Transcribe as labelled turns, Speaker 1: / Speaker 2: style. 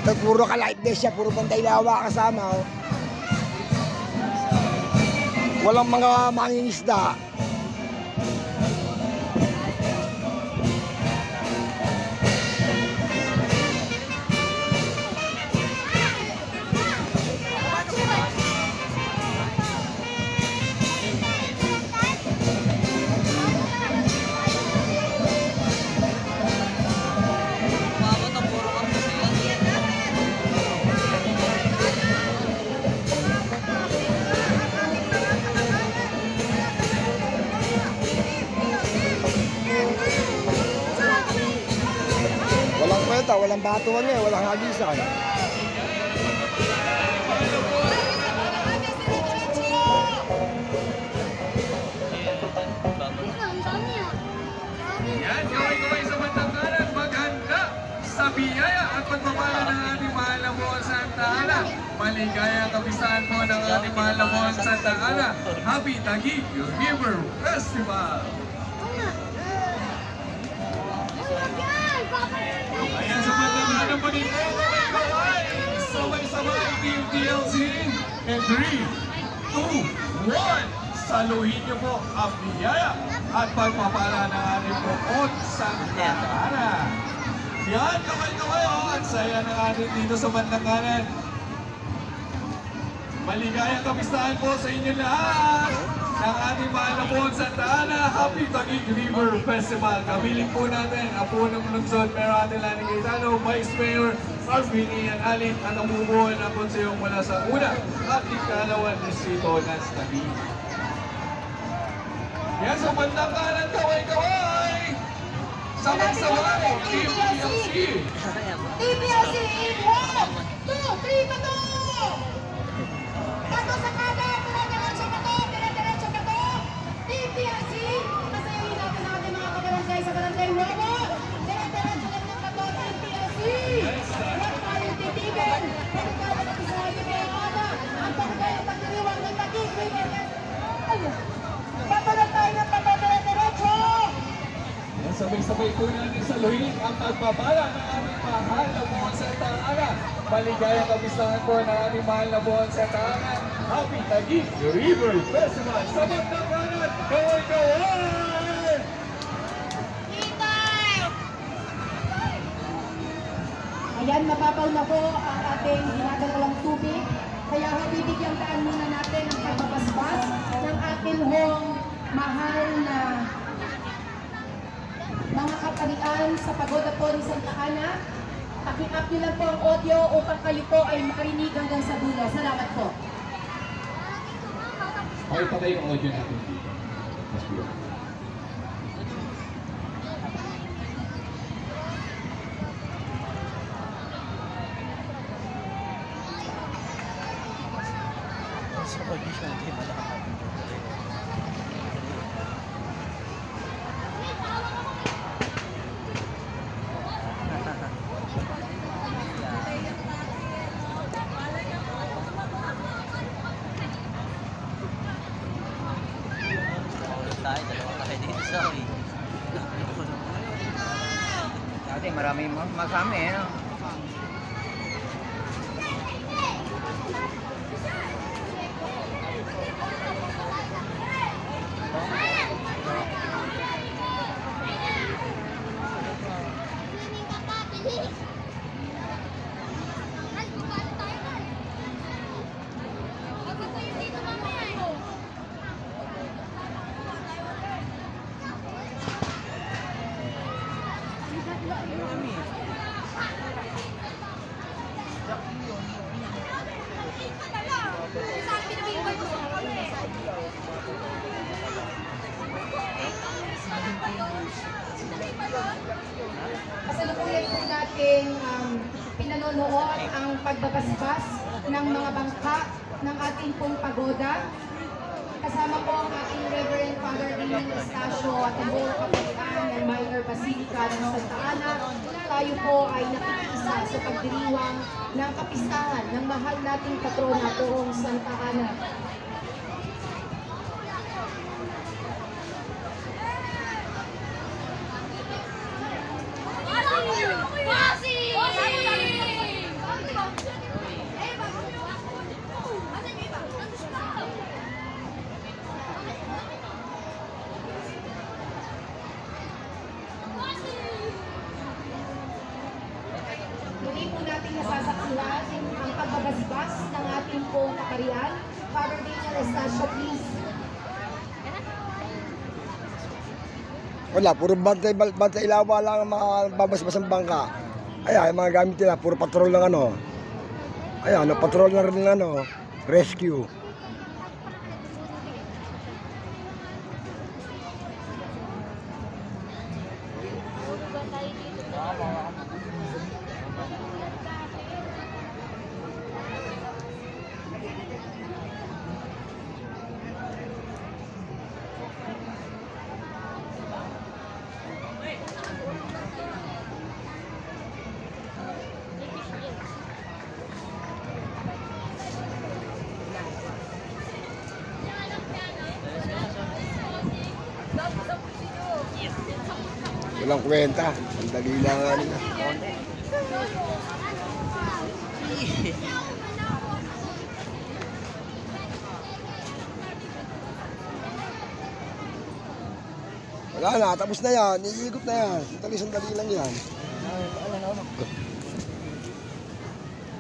Speaker 1: Puro ka-light day siya, puro banday lawa kasama. Oh. Walang mga mangingisda. Walang kwenta, walang batuan eh, walang hagisan.
Speaker 2: Yan, kaway-kaway sa bandang kanan, maghanda sa biyaya at pagpapala ng ating mahal na buwan Santa Ana. Maligaya ang kapistahan po ng ating mahal na buwan Santa Ana. Happy Taguig River Festival! Ayan sa bandang kanan po dito, kaway-kaway! Sabay-sabay, Team TLC! And 3, 2, 1! Saluhin niyo po ang biyaya at pagpapala ng ating buwan Santa Ana. Yan, kamay-kamay oh! Ang saya ng atin dito sa bandang kanan. Maligayang kapistahan po sa inyo lahat ng ating mahal na buwan Santa Ana. Happy Taguig River Festival. Kabiling po natin ang punong lungsod, Mayor Ate Lani Cayetano, Vice Mayor Arvinian Alin at ang bubuo ng konseyong mula sa una at ikalawang distrito ng Taguig. Yan sa bandang kanan, kaway-kaway! Sabay-sabay, Team TLC!
Speaker 3: TPLC in 1, 2, 3, pato! Pato sa kanan, dire-diretso pato, dire-diretso pato! TPLC! Masayahin natin ang ating mga kabarangay sa barangay Robo! Dire-diretso lang ng pato, TPLC! Huwag tayong titigil! Pagkakawa natin sa ating mga ana, ang barangay at pagdiriwang ng Taguig River Festival! Pato lang tayo ng pato, dire-diretso!
Speaker 2: Yan, sabay-sabay po natin saluhin ang pagpapala ng ating mahal na buwan Santa Ana. Maligayang kapistahan po ng ating mahal na buwan Santa Ana. Happy Taguig River Festival sa bandang kanan. Kaway-kaway!
Speaker 3: Ayan, mababaw na po ang ating ginagalang tubig. Kaya bibigyan taan muna natin ang pagbabasbas ng ating hong mahal na mga kaparian sa Pagoda po ni Santa Ana. Paki-up nyo lang po ang audio upang kayo po ay makarinig hanggang sa dulo. Salamat po.
Speaker 2: Okay, patay yung audio natin dito. Mas good.
Speaker 4: Sa pag-isyon, hindi malakad. Tayo, dalawa tayo dito sa dati maraming masami eh, no?
Speaker 3: Kasalukuyan po natin pinanonood ang pagbabasbas ng mga bangka ng ating pong pagoda. Kasama po ang ating Reverend Father Dylan Estacio at ang buong kapalitan ng Minor Basilica ng Santa Ana. Tayo po ay nakikiisa sa pagdiriwang ng kapistahan ng mahal nating patrona poong Santa Ana. masaksihan ang pagbabasbas ng ating pong kaparian. Father Daniel Estacio, please.
Speaker 1: Wala, puro bantay ilawa lang ang mga babasbas ng bangka. Ayan, yung mga gamit nila, puro patrol lang ano. Ayan, patrol na rin ng ano, rescue. Walang kwenta. Ang dali lang nga nila. Wala na, tapos na yan. Iikot na yan. Sandali lang yan.